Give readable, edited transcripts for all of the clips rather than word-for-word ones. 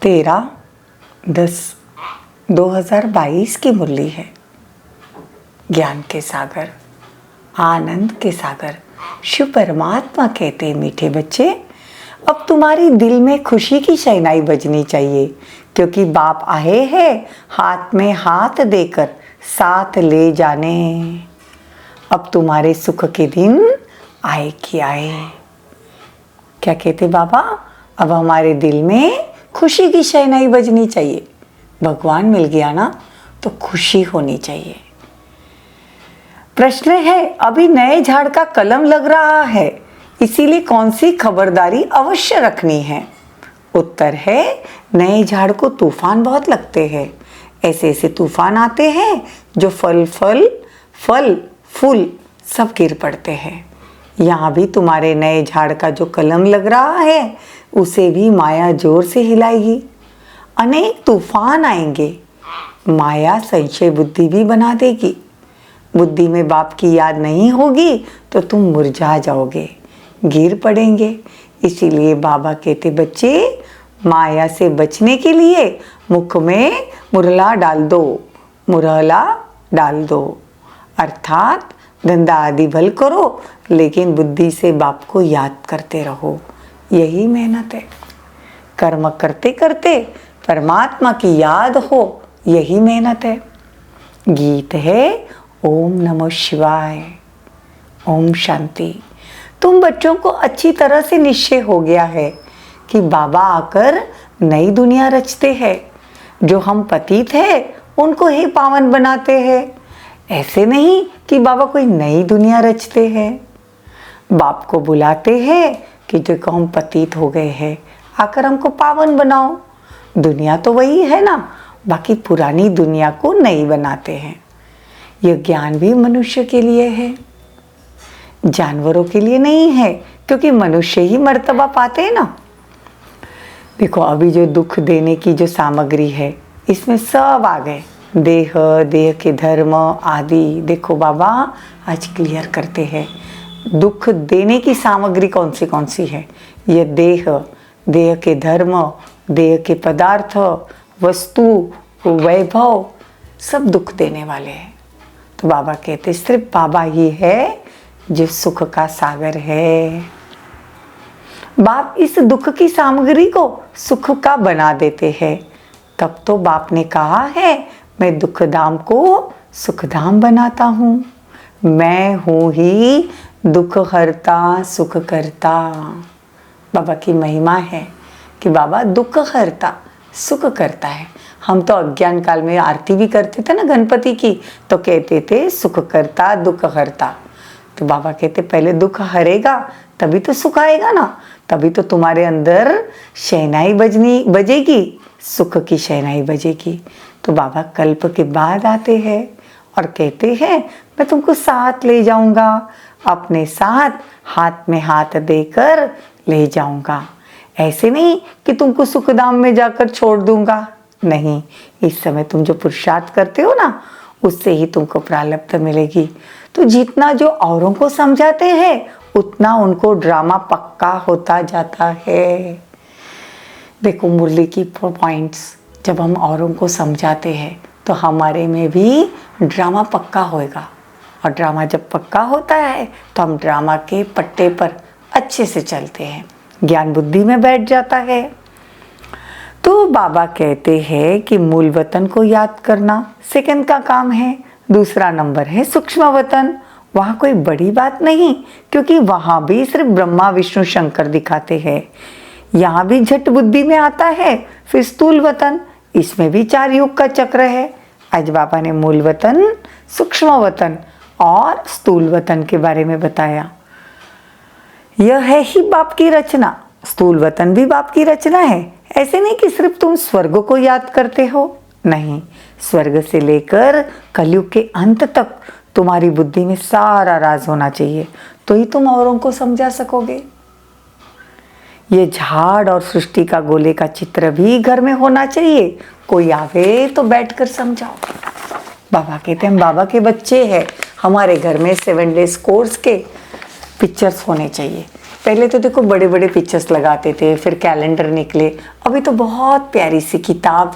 13/10/2022 की मुरली है। ज्ञान के सागर, आनंद के सागर शिव परमात्मा कहते, मीठे बच्चे अब तुम्हारी दिल में खुशी की शहनाई बजनी चाहिए, क्योंकि बाप आए हैं हाथ में हाथ देकर साथ ले जाने। अब तुम्हारे सुख के दिन आए कि आए। क्या कहते बाबा? अब हमारे दिल में खुशी की शहनाई बजनी चाहिए। भगवान मिल गया ना तो खुशी होनी चाहिए। प्रश्न है, अभी नए झाड़ का कलम लग रहा है, इसीलिए कौन सी खबरदारी अवश्य रखनी है? उत्तर है, नए झाड़ को तूफान बहुत लगते हैं। ऐसे ऐसे तूफान आते हैं जो फल फूल सब गिर पड़ते हैं। यहाँ भी तुम्हारे नए झाड़ का जो कलम लग रहा है उसे भी माया जोर से हिलाएगी। अनेक तूफान आएंगे, माया संशय बुद्धि भी बना देगी। बुद्धि में बाप की याद नहीं होगी तो तुम मुरझा जाओगे, गिर पड़ेंगे। इसीलिए बाबा कहते, बच्चे माया से बचने के लिए मुख में मुरला डाल दो, अर्थात धंधा आदि भल करो, लेकिन बुद्धि से बाप को याद करते रहो। यही मेहनत है। कर्म करते करते परमात्मा की याद हो, यही मेहनत है। गीत है ओम नमः शिवाय, ओम शांति। तुम बच्चों को अच्छी तरह से निश्चय हो गया है कि बाबा आकर नई दुनिया रचते हैं। जो हम पतित हैं उनको ही पावन बनाते हैं। ऐसे नहीं कि बाबा कोई नई दुनिया रचते हैं। बाप को बुलाते हैं कि देखो हम पतित हो गए हैं, आकर हमको पावन बनाओ। दुनिया तो वही है ना, बाकी पुरानी दुनिया को नई बनाते हैं। यह ज्ञान भी मनुष्य के लिए है, जानवरों के लिए नहीं है, क्योंकि मनुष्य ही मर्तबा पाते हैं ना। देखो अभी जो दुख देने की जो सामग्री है इसमें सब आ गए, देह के धर्म आदि। देखो बाबा आज क्लियर करते हैं दुख देने की सामग्री कौन सी है। ये देह के धर्म, देह के पदार्थ, वस्तु, वैभव सब दुख देने वाले हैं। तो बाबा कहते सिर्फ बाबा ही है जो सुख का सागर है। बाप इस दुख की सामग्री को सुख का बना देते हैं। तब तो बाप ने कहा है, मैं दुखधाम को सुखधाम बनाता हूँ। मैं हूँ ही दुख हरता सुख करता। बाबा की महिमा है कि बाबा दुख हरता सुख करता है। हम तो अज्ञान काल में आरती भी करते थे ना गणपति की, तो कहते थे सुख करता दुख हरता। तो बाबा कहते पहले दुख हरेगा तभी तो सुख आएगा ना, तभी तो तुम्हारे अंदर शहनाई बजेगी, सुख की शहनाई बजेगी। तो बाबा कल्प के बाद आते हैं और कहते हैं मैं तुमको साथ ले जाऊंगा, अपने साथ हाथ में हाथ देकर ले जाऊंगा। ऐसे नहीं कि तुमको सुखधाम में जाकर छोड़ दूंगा, नहीं। इस समय तुम जो पुरुषार्थ करते हो ना उससे ही तुमको प्रारब्ध मिलेगी। तो जितना जो औरों को समझाते हैं उतना उनको ड्रामा पक्का होता जाता है। देखो मुरली की पॉइंट्स, जब हम औरों को समझाते हैं तो हमारे में भी ड्रामा पक्का होएगा, और ड्रामा जब पक्का होता है तो हम ड्रामा के पट्टे पर अच्छे से चलते हैं, ज्ञान बुद्धि में बैठ जाता है। तो बाबा कहते हैं कि मूल वतन को याद करना सेकंड का काम है। दूसरा नंबर है सूक्ष्म वतन। वहाँ कोई बड़ी बात नहीं, क्योंकि वहाँ भी सिर्फ ब्रह्मा विष्णु शंकर दिखाते हैं। यहाँ भी झट बुद्धि में आता है। फिर स्थूल वतन, इसमें भी 4 युग का चक्र है। आज बाबा ने मूल वतन, सूक्ष्म वतन और स्थूल वतन के बारे में बताया। यह है ही बाप की रचना। स्थूल वतन भी बाप की रचना है। ऐसे नहीं कि सिर्फ तुम स्वर्ग को याद करते हो, नहीं। स्वर्ग से लेकर कलयुग के अंत तक तुम्हारी बुद्धि में सारा राज होना चाहिए, तो ही तुम औरों को समझा सकोगे। ये झाड़ और सृष्टि का गोले का चित्र भी घर में होना चाहिए। कोई आवे तो बैठकर समझाओ। बाबा कहते हैं हम बाबा के बच्चे हैं, हमारे घर में 7 डेज कोर्स के पिक्चर्स होने चाहिए। पहले तो देखो बड़े बड़े पिक्चर्स लगाते थे, फिर कैलेंडर निकले, अभी तो बहुत प्यारी सी किताब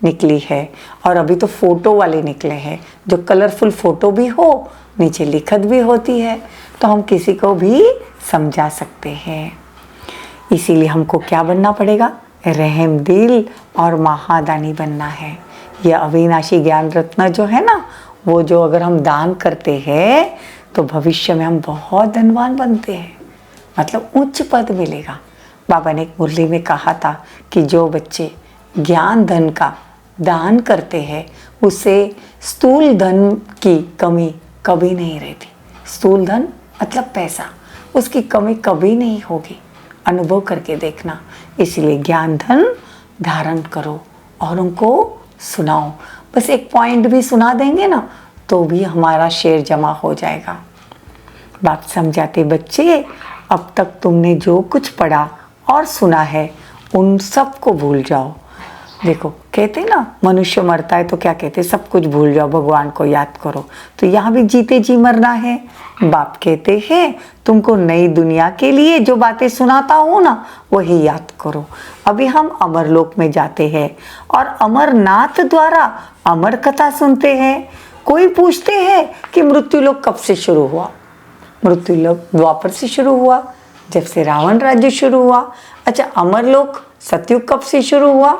निकली है, और अभी तो फोटो वाले निकले हैं जो कलरफुल फोटो भी हो, नीचे लिखत भी होती है, तो हम किसी को भी समझा सकते हैं। इसीलिए हमको क्या बनना पड़ेगा? रहम दिल और महादानी बनना है। यह अविनाशी ज्ञान रत्न जो है ना, वो जो अगर हम दान करते हैं तो भविष्य में हम बहुत धनवान बनते हैं, मतलब उच्च पद मिलेगा। बाबा ने एक मुरली में कहा था कि जो बच्चे ज्ञान धन का दान करते हैं उससे स्थूल धन की कमी कभी नहीं रहती। स्थूल धन मतलब पैसा, उसकी कमी कभी नहीं होगी, अनुभव करके देखना। इसलिए ज्ञान धन धारण करो और उनको सुनाओ। बस एक पॉइंट भी सुना देंगे ना तो भी हमारा शेयर जमा हो जाएगा। बाप समझाते, बच्चे अब तक तुमने जो कुछ पढ़ा और सुना है उन सब को भूल जाओ। देखो कहते ना, मनुष्य मरता है तो क्या कहते, सब कुछ भूल जाओ, भगवान को याद करो। तो यहाँ भी जीते जी मरना है। बाप कहते हैं तुमको नई दुनिया के लिए जो बातें सुनाता हूँ ना वही याद करो। अभी हम अमरलोक में जाते हैं और अमरनाथ द्वारा अमर कथा सुनते हैं। कोई पूछते हैं कि मृत्युलोक कब से शुरू हुआ? मृत्युलोक द्वापर से शुरू हुआ, जब से रावण राज्य शुरू हुआ। अच्छा, अमरलोक सतयुग कब से शुरू हुआ?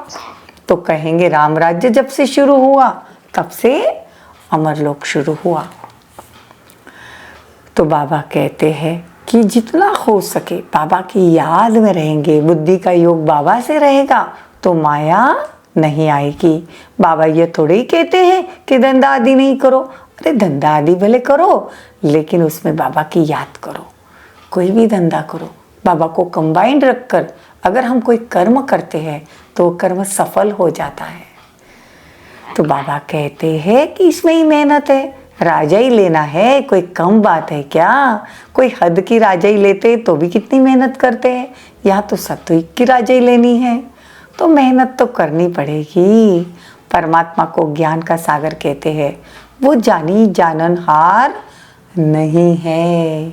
तो कहेंगे राम राज्य जब से शुरू हुआ तब से अमरलोक शुरू हुआ। तो बाबा कहते हैं कि जितना हो सके बाबा की याद में रहेंगे, बुद्धि का योग बाबा से रहेगा तो माया नहीं आएगी। बाबा ये थोड़े ही कहते हैं कि धंधा आदि नहीं करो। अरे धंधा आदि भले करो, लेकिन उसमें बाबा की याद करो। कोई भी धंधा करो, बाबा को कंबाइंड रखकर अगर हम कोई कर्म करते हैं तो वो कर्म सफल हो जाता है। तो बाबा कहते हैं कि इसमें ही मेहनत है, राजा ही लेना है, कोई कम बात है क्या? कोई हद की राजा ही लेते तो भी कितनी मेहनत करते हैं, यहाँ तो सत्विक की राजा ही लेनी है, तो मेहनत तो करनी पड़ेगी। परमात्मा को ज्ञान का सागर कहते हैं, वो जानी जाननहार नहीं है।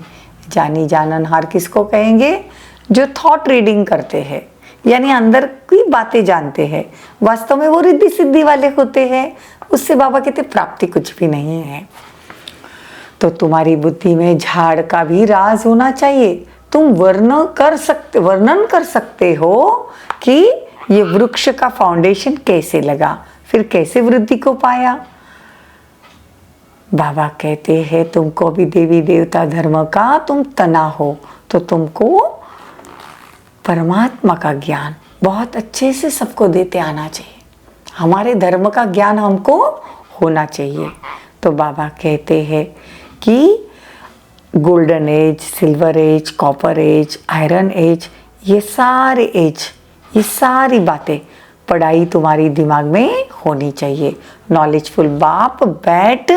जानी जाननहार किसको कहेंगे? जो थॉट रीडिंग करते हैं, यानी अंदर की बातें जानते हैं, वास्तव में वो रिद्धि सिद्धि वाले होते हैं। उससे बाबा कहते प्राप्ति कुछ भी नहीं है। तो तुम्हारी बुद्धि में झाड़ का भी राज होना चाहिए। तुम वर्णन कर सकते हो कि ये वृक्ष का फाउंडेशन कैसे लगा, फिर कैसे वृद्धि को पाया। बाबा कहते हैं तुमको भी देवी देवता धर्म का तुम तना हो, तो तुमको परमात्मा का ज्ञान बहुत अच्छे से सबको देते आना चाहिए। हमारे धर्म का ज्ञान हमको होना चाहिए। तो बाबा कहते हैं कि golden age, silver age, copper age, iron age, ये सारे एज, ये सारी बातें पढ़ाई तुम्हारी दिमाग में होनी चाहिए। नॉलेजफुल बाप बैठ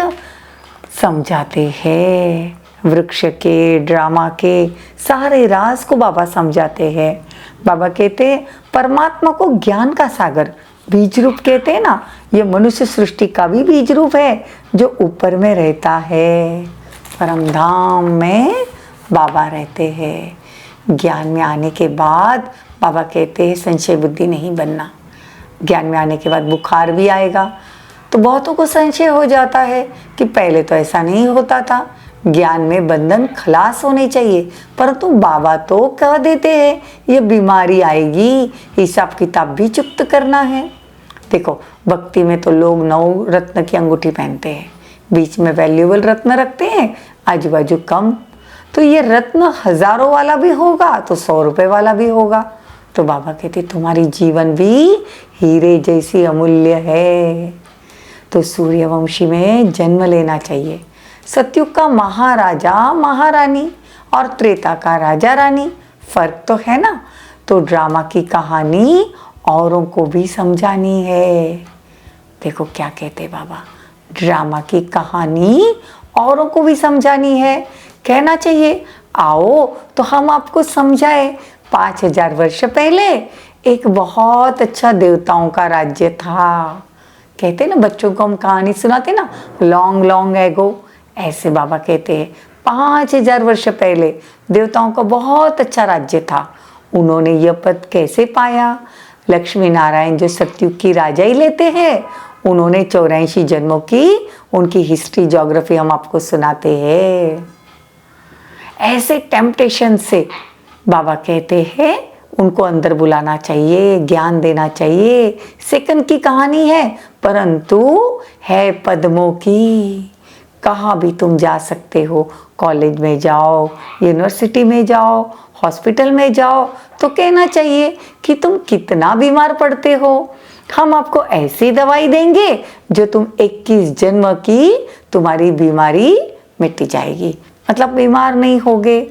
समझाते हैं, वृक्ष के, ड्रामा के सारे राज को बाबा समझाते हैं। बाबा कहते हैं परमात्मा को ज्ञान का सागर, बीज रूप कहते हैं ना, ये मनुष्य सृष्टि का भी बीज रूप है जो ऊपर में रहता है। परम धाम में बाबा रहते हैं। ज्ञान में आने के बाद बाबा कहते हैं संशय बुद्धि नहीं बनना। ज्ञान में आने के बाद बुखार भी आएगा, तो बहुतों को संशय हो जाता है कि पहले तो ऐसा नहीं होता था, ज्ञान में बंधन खलास होने चाहिए। परंतु बाबा तो कह देते हैं ये बीमारी आएगी, हिसाब किताब भी चुकत करना है। देखो भक्ति में तो लोग 9 रत्न की अंगूठी पहनते हैं, बीच में वैल्यूएबल रत्न रखते हैं, आजू बाजू कम। तो ये रत्न हजारों वाला भी होगा तो 100 रुपए वाला भी होगा। तो बाबा कहते तुम्हारी जीवन भी हीरे जैसी अमूल्य है। तो सूर्यवंशी में जन्म लेना चाहिए। सतयुग का महाराजा महारानी और त्रेता का राजा रानी, फर्क तो है ना। तो ड्रामा की कहानी औरों को भी समझानी है। देखो क्या कहते बाबा, ड्रामा की कहानी औरों को भी समझानी है। कहना चाहिए आओ तो हम आपको समझाए। 5000 वर्ष पहले एक बहुत अच्छा देवताओं का राज्य था। कहते ना बच्चों को हम कहानी सुनाते ना, लॉन्ग लॉन्ग एगो, ऐसे बाबा कहते हैं 5000 वर्ष पहले देवताओं का बहुत अच्छा राज्य था। उन्होंने यह पद कैसे पाया? लक्ष्मी नारायण जो सतयुग की राजा ही लेते हैं, उन्होंने 84 जन्मों की उनकी हिस्ट्री ज्योग्राफी हम आपको सुनाते हैं। ऐसे टेम्पटेशन से बाबा कहते हैं उनको अंदर बुलाना चाहिए, ज्ञान देना चाहिए। सेकंड की कहानी है, परंतु है पद्मों की। कहाँ भी तुम जा सकते हो, कॉलेज में जाओ, यूनिवर्सिटी में जाओ, हॉस्पिटल में जाओ, तो कहना चाहिए कि तुम कितना बीमार पड़ते हो, हम आपको ऐसी दवाई देंगे जो तुम 21 जन्म की तुम्हारी बीमारी मिट जाएगी, मतलब बीमार नहीं होगे।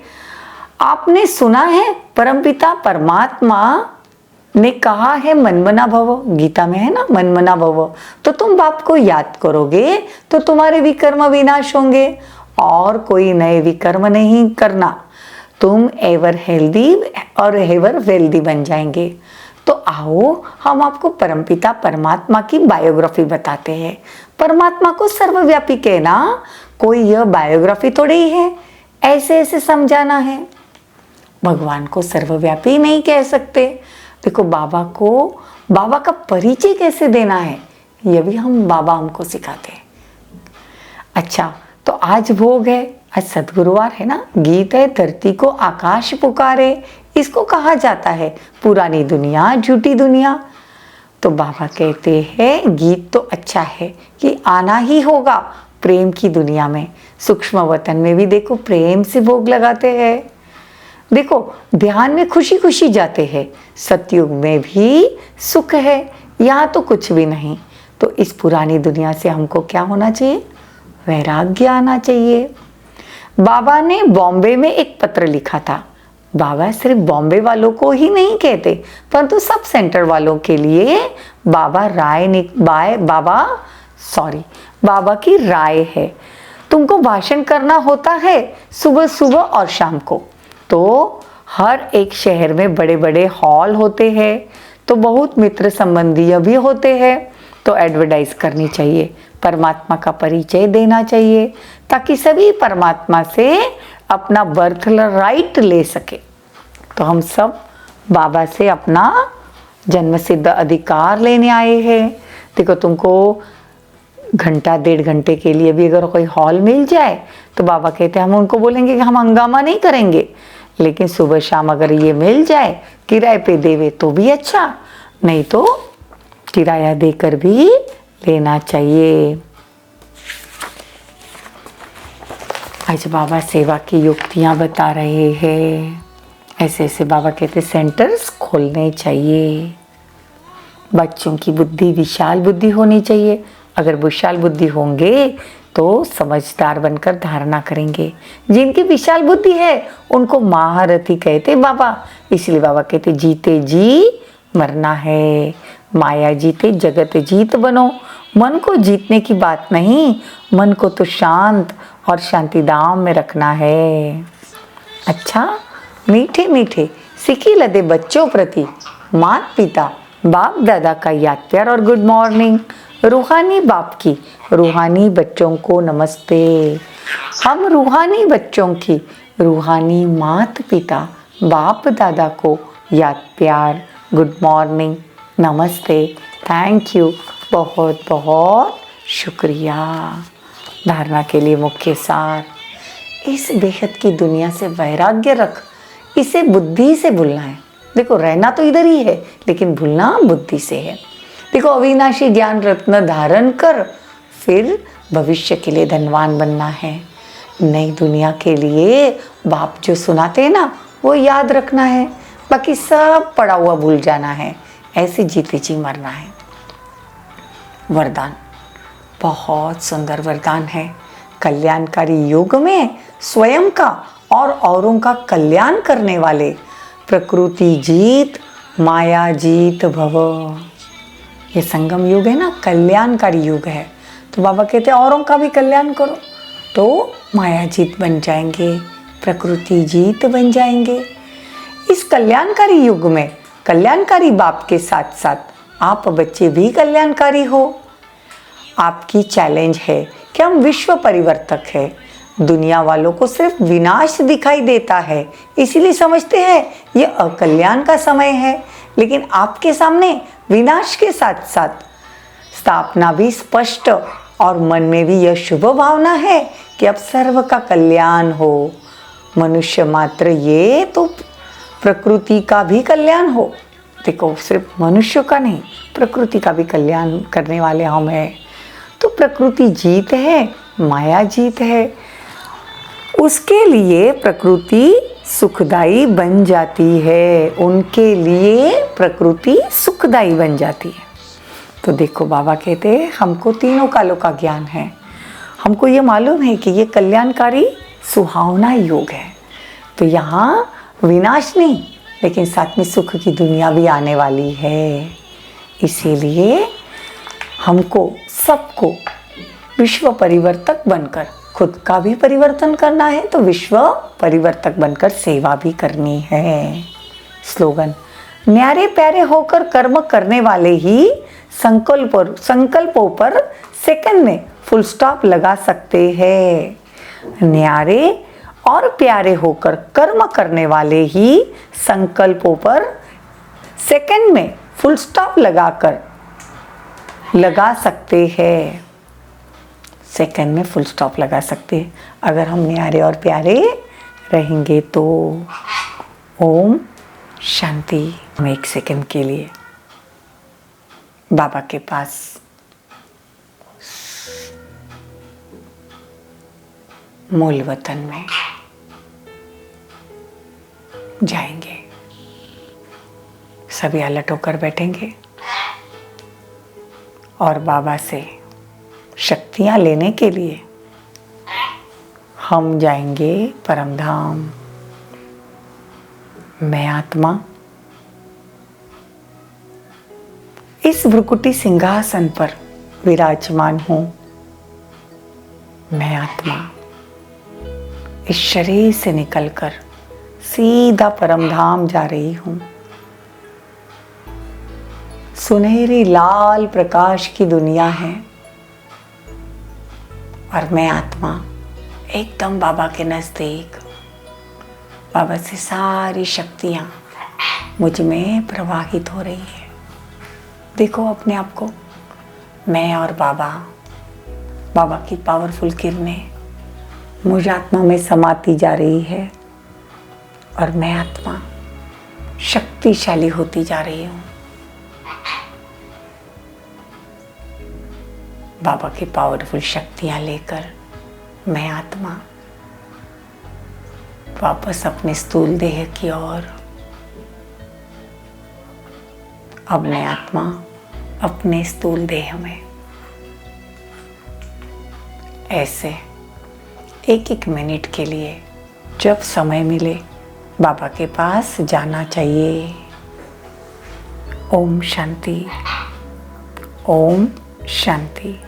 आपने सुना है परमपिता परमात्मा ने कहा है मनमना भव, गीता में है ना मनमना भव। तो तुम बाप को याद करोगे तो तुम्हारे विकर्म विनाश होंगे और कोई नए विकर्म नहीं करना। तुम एवर हेल्दी और एवर वेल्दी बन जाएंगे। तो आओ हम आपको परमपिता परमात्मा की बायोग्राफी बताते हैं। परमात्मा को सर्वव्यापी कहना कोई यह बायोग्राफी थोड़ी ही है, ऐसे ऐसे समझाना है। भगवान को सर्वव्यापी नहीं कह सकते। देखो बाबा का परिचय कैसे देना है, यह भी बाबा हमको सिखाते हैं। अच्छा, तो आज भोग है, आज सद्गुरुवार है ना। गीत है धरती को आकाश पुकारे, इसको कहा जाता है पुरानी दुनिया झूठी दुनिया। तो बाबा कहते हैं गीत तो अच्छा है कि आना ही होगा प्रेम की दुनिया में। सूक्ष्म वतन में भी देखो प्रेम से भोग लगाते हैं। देखो ध्यान में खुशी खुशी जाते हैं, सतयुग में भी सुख है, यहाँ तो कुछ भी नहीं। तो इस पुरानी दुनिया से हमको क्या होना चाहिए? वैराग्य आना चाहिए। बाबा ने बॉम्बे में एक पत्र लिखा था। बाबा सिर्फ बॉम्बे वालों को ही नहीं कहते, परंतु सब सेंटर वालों के लिए बाबा की राय है। तुमको भाषण करना होता है सुबह सुबह और शाम को। तो हर एक शहर में बड़े बड़े हॉल होते हैं, तो बहुत मित्र संबंधी भी होते हैं। तो एडवर्टाइज करनी चाहिए, परमात्मा का परिचय देना चाहिए, ताकि सभी परमात्मा से अपना बर्थ राइट ले सके। तो हम सब बाबा से अपना जन्म सिद्ध अधिकार लेने आए हैं। देखो तुमको घंटा 1.5 घंटे के लिए भी अगर कोई हॉल मिल जाए तो बाबा कहते हैं हम उनको बोलेंगे कि हम हंगामा नहीं करेंगे, लेकिन सुबह शाम अगर ये मिल जाए किराए पे देवे तो भी अच्छा, नहीं तो किराया देकर भी लेना चाहिए। आज बाबा सेवा की युक्तियां बता रहे हैं। ऐसे ऐसे बाबा कहते सेंटर्स खोलने चाहिए। बच्चों की बुद्धि विशाल बुद्धि होनी चाहिए। अगर विशाल बुद्धि होंगे तो समझदार बनकर धारणा करेंगे। जिनकी विशाल बुद्धि है उनको महारथी कहते बाबा। इसलिए बाबा कहते जीते जी मरना है, माया जीते जगत जीत बनो। मन को जीतने की बात नहीं, मन को तो शांत और शांति धाम में रखना है। अच्छा, मीठे मीठे सिखी लदे बच्चों प्रति माता पिता बाप दादा का याद प्यार और गुड मॉर्निंग। रूहानी बाप की रूहानी बच्चों को नमस्ते। हम रूहानी बच्चों की रूहानी माता पिता बाप दादा को याद प्यार गुड मॉर्निंग नमस्ते, थैंक यू, बहुत बहुत शुक्रिया। धारणा के लिए मुख्य सार, इस बेहद की दुनिया से वैराग्य रख, इसे बुद्धि से भूलना है। देखो रहना तो इधर ही है, लेकिन भूलना बुद्धि से है। देखो अविनाशी ज्ञान रत्न धारण कर, फिर भविष्य के लिए धनवान बनना है। नई दुनिया के लिए बाप जो सुनाते हैं ना वो याद रखना है, बाकी सब पड़ा हुआ भूल जाना है। ऐसे जीते जी मरना है। वरदान, बहुत सुंदर वरदान है। कल्याणकारी युग में स्वयं का और औरों का कल्याण करने वाले प्रकृति जीत माया जीत भव। ये संगम युग है ना, कल्याणकारी युग है। तो बाबा कहते हैं औरों का भी कल्याण करो तो माया जीत बन जाएंगे, प्रकृति जीत बन जाएंगे। इस कल्याणकारी युग में कल्याणकारी बाप के साथ साथ आप बच्चे भी कल्याणकारी हो। आपकी चैलेंज है कि हम विश्व परिवर्तक है। दुनिया वालों को सिर्फ विनाश दिखाई देता है, इसीलिए समझते हैं ये अकल्याण का समय है। लेकिन आपके सामने विनाश के साथ साथ स्थापना भी स्पष्ट, और मन में भी यह शुभ भावना है कि अब सर्व का कल्याण हो। मनुष्य मात्र ये तो प्रकृति का भी कल्याण हो। देखो, सिर्फ मनुष्य का नहीं, प्रकृति का भी कल्याण करने वाले हम हैं। तो प्रकृति जीत है, माया जीत है। उसके लिए प्रकृति सुखदाई बन जाती है, उनके लिए प्रकृति सुखदाई बन जाती है। तो देखो, बाबा कहते हैं हमको तीनों कालों का ज्ञान है, हमको ये मालूम है कि ये कल्याणकारी सुहावना योग है। तो यहाँ विनाश नहीं, लेकिन साथ में सुख की दुनिया भी आने वाली है। इसीलिए हमको सबको विश्व परिवर्तक बनकर खुद का भी परिवर्तन करना है, तो विश्व परिवर्तक बनकर सेवा भी करनी है। स्लोगन, न्यारे प्यारे होकर कर्म करने वाले ही संकल्पों पर सेकंड में फुल स्टॉप लगा सकते हैं। न्यारे और प्यारे होकर कर्म करने वाले ही संकल्पों पर सेकंड में फुल स्टॉप लगा सकते हैं। सेकंड में फुल स्टॉप लगा सकते हैं अगर हम न्यारे और प्यारे रहेंगे तो। ओम शांति। हम एक सेकंड के लिए बाबा के पास मूल वतन में जाएंगे। सभी अलर्ट होकर बैठेंगे और बाबा से शक्तियां लेने के लिए हम जाएंगे परम धाम। मैं आत्मा इस भ्रुकुटी सिंहासन पर विराजमान हूं। मैं आत्मा इस शरीर से निकलकर सीधा परम धाम जा रही हूं। सुनहरी लाल प्रकाश की दुनिया है और मैं आत्मा एकदम बाबा के नजदीक। बाबा से सारी शक्तियां मुझ में प्रवाहित हो रही है। देखो अपने आप को, मैं और बाबा की पावरफुल किरणें मुझ आत्मा में समाती जा रही है और मैं आत्मा शक्तिशाली होती जा रही हूँ। बाबा की पावरफुल शक्तियाँ लेकर मैं आत्मा वापस अपने स्थूल देह की ओर। अब मैं आत्मा अपने स्थूल देह में ऐसे एक एक मिनट के लिए जब समय मिले बाबा के पास जाना चाहिए। ओम शांति, ओम शांति।